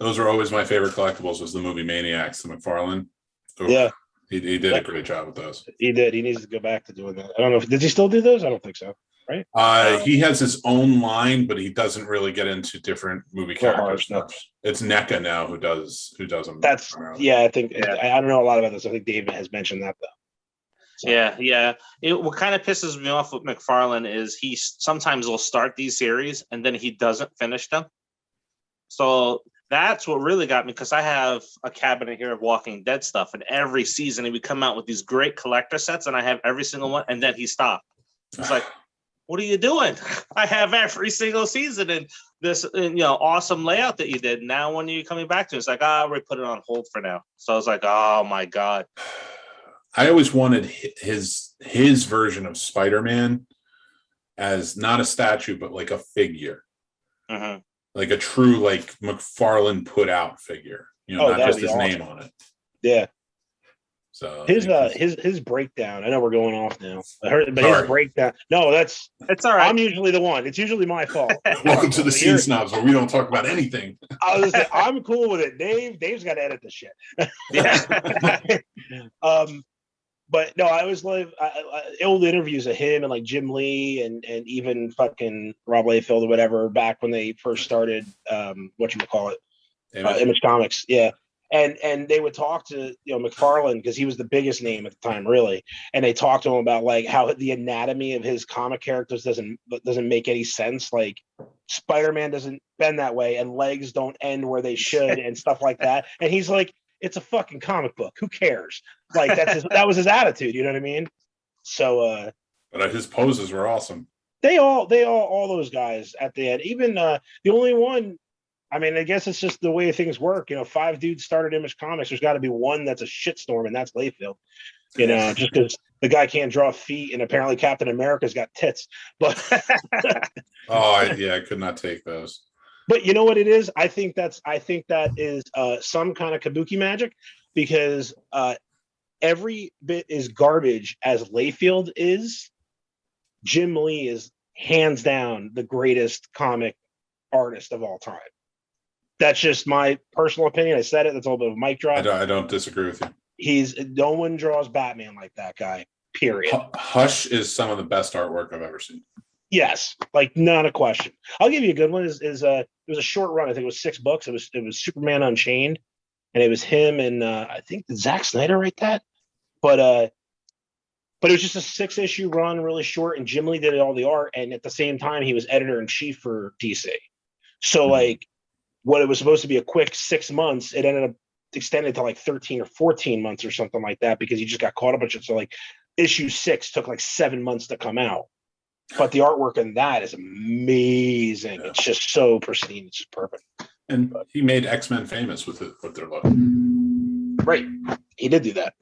Those are always my favorite collectibles. Was the movie Maniacs, the McFarlane. Oof. Yeah, he did a great job with those. he did. He needs to go back to doing that. I don't know if did he still do those. I don't think so. Right? He has his own line, but he doesn't really get into different movie characters. It's NECA now who does them. That's I think I don't know a lot about this. I think David has mentioned that though. So. Yeah. What kind of pisses me off with McFarlane is he sometimes will start these series and then he doesn't finish them. So that's what really got me, because I have a cabinet here of Walking Dead stuff, and every season he would come out with these great collector sets, and I have every single one, and then he stopped. It's like, what are you doing? I have every single season and this awesome layout that you did. Now when are you coming back to it? It's like, we put it on hold for now. So I was like, oh my God. I always wanted his version of Spider-Man as not a statue, but like a figure. Mm-hmm. Like a true, like McFarlane put out figure. Not just his name on it. Yeah. So his breakdown. I know we're going off now. His breakdown. No, it's all right. I'm usually the one. It's usually my fault. Welcome to the Scene Snobs, where we don't talk about anything. I was gonna say, I'm cool with it. Dave's got to edit the shit. Yeah. But no, I was like old interviews of him and like Jim Lee and even fucking Rob Liefeld or whatever back when they first started. Image Comics. Yeah. And they would talk to McFarlane, because he was the biggest name at the time, really. And they talked to him about like how the anatomy of his comic characters doesn't make any sense. Like Spider-Man doesn't bend that way, and legs don't end where they should, and stuff like that. And he's like, it's a fucking comic book. Who cares? Like that was his attitude. You know what I mean? So, but his poses were awesome. They all those guys at the end. Even the only one. I mean, I guess it's just the way things work. 5 dudes started Image Comics. There's got to be one that's a shitstorm, and that's Layfield. Just because the guy can't draw feet, and apparently Captain America's got tits. But I could not take those. But you know what it is? I think that is some kind of kabuki magic, because every bit as garbage as Layfield is, Jim Lee is hands down the greatest comic artist of all time. That's just my personal opinion. I said it. That's a little bit of a mic drop. I don't disagree with you. No one draws Batman like that guy, period. Hush is some of the best artwork I've ever seen. Yes, like not a question. It give you a good one. It was a short run. I think it was 6 books. It was Superman Unchained, and it was him and I think did Zack Snyder write that? But it was just a 6-issue run, really short, and Jim Lee did all the art, and at the same time he was editor-in-chief for DC. So like what it was supposed to be a quick 6 months, it ended up extended to like 13 or 14 months or something like that, because he just got caught up in shit. So like issue 6 took like 7 months to come out. But the artwork in that is amazing. Yeah. It's just so pristine. It's just perfect. And he made X-Men famous with their look. Right. He did do that.